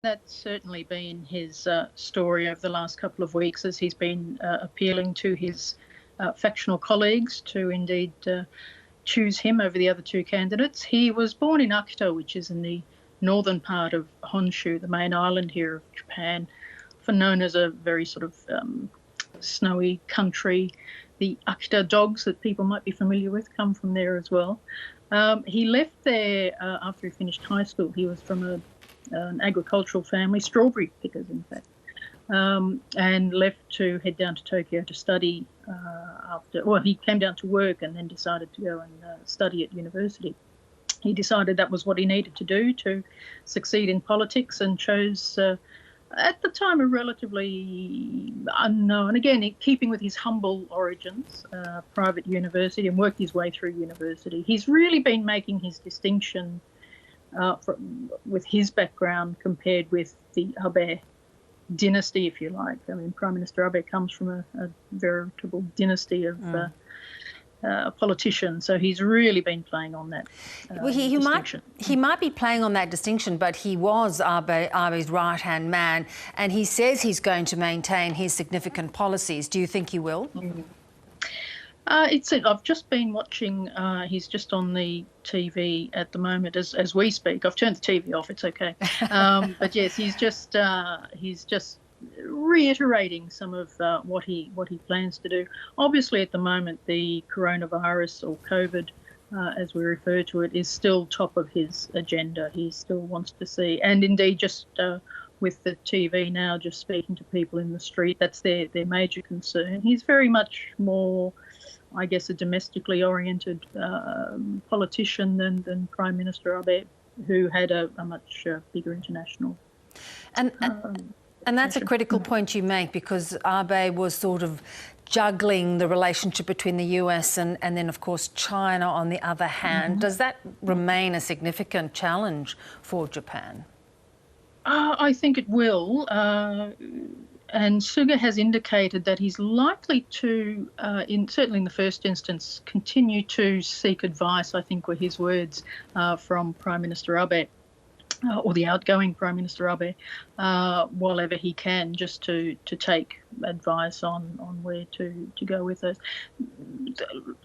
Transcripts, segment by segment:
That's certainly been his story over the last couple of weeks, as he's been appealing to his factional colleagues to indeed choose him over the other two candidates. He was born in Akita, which is in the northern part of Honshu, the main island here of Japan, often known as a very sort of snowy country. The Akita dogs that people might be familiar with come from there as well. He left there after he finished high school. He was from an agricultural family, strawberry pickers, in fact, and left to head down to Tokyo to study he came down to work and then decided to go and study at university. He decided that was what he needed to do to succeed in politics, and chose, at the time, a relatively unknown, again, keeping with his humble origins, private university, and worked his way through university. He's really been making his distinction with his background compared with the Abe dynasty, if you like. I mean, Prime Minister Abe comes from a veritable dynasty of politicians, so he's really been playing on that distinction. He might be playing on that distinction, but he was Abe's right-hand man, and he says he's going to maintain his significant policies. Do you think he will? Mm-hmm. I've just been watching. He's just on the TV at the moment as we speak. I've turned the TV off. It's okay. But yes, he's just reiterating some of what he plans to do. Obviously, at the moment, the coronavirus, or COVID, as we refer to it, is still top of his agenda. He still wants to see, and indeed, just with the TV now, just speaking to people in the street, that's their major concern. He's very much more, I guess, a domestically oriented politician than Prime Minister Abe, who had a much bigger international. And that's a critical point you make, because Abe was sort of juggling the relationship between the US and then, of course, China on the other hand. Mm-hmm. Does that remain a significant challenge for Japan? I think it will. And Suga has indicated that he's likely to, certainly in the first instance, continue to seek advice, I think were his words, from Prime Minister Abe, or the outgoing Prime Minister Abe, while ever he can, just to take advice on where to go with it.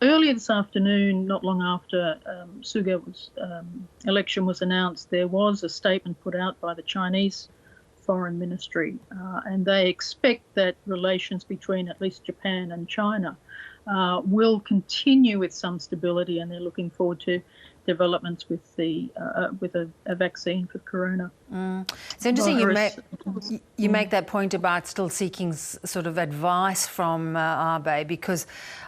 Earlier this afternoon, not long after Suga's election was announced, there was a statement put out by the Chinese Foreign Ministry, and they expect that relations between at least Japan and China will continue with some stability, and they're looking forward to developments with a vaccine for corona. It's interesting you make that point about still seeking sort of advice from Abe, because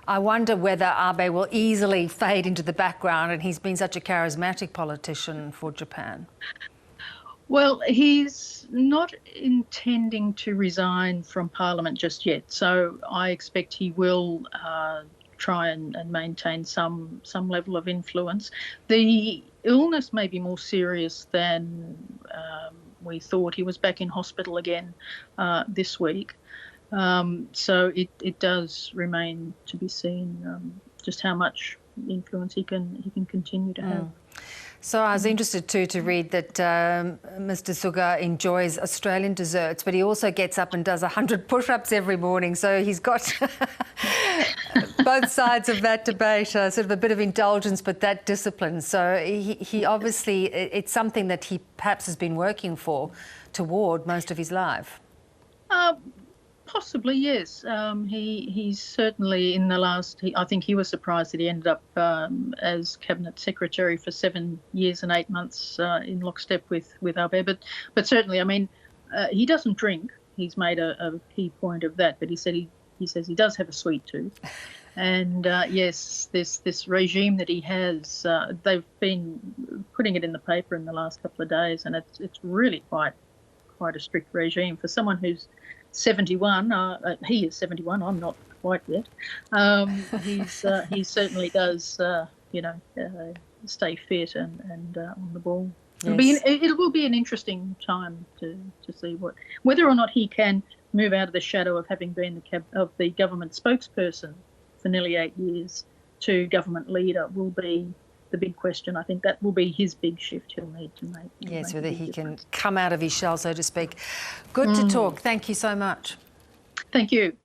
I wonder whether Abe will easily fade into the background, and he's been such a charismatic politician for Japan. Well, he's not intending to resign from Parliament just yet, so I expect he will try and maintain some level of influence. The illness may be more serious than we thought. He was back in hospital again this week, so it does remain to be seen just how much influence he can continue to have. So I was interested too to read that Mr. Suga enjoys Australian desserts, but he also gets up and does 100 push-ups every morning. So he's got both sides of that debate, sort of a bit of indulgence, but that discipline. So he obviously, it's something that he perhaps has been working toward most of his life. Possibly, yes. He's certainly in the last. I think he was surprised that he ended up as cabinet secretary for 7 years and 8 months in lockstep with Abe. But certainly, I mean, he doesn't drink. He's made a key point of that. But he says he does have a sweet tooth. And yes, this regime that he has, they've been putting it in the paper in the last couple of days, and it's really quite a strict regime for someone who's 71. He is 71. I'm not quite yet. He certainly does, stay fit and on the ball. Yes. It will be an interesting time to see whether or not he can move out of the shadow of having been the government spokesperson for nearly 8 years to government leader. Will be the big question. I think that will be his big shift he'll need to make. Yes, whether he can come out of his shell, so to speak. Good to talk. Thank you so much. Thank you.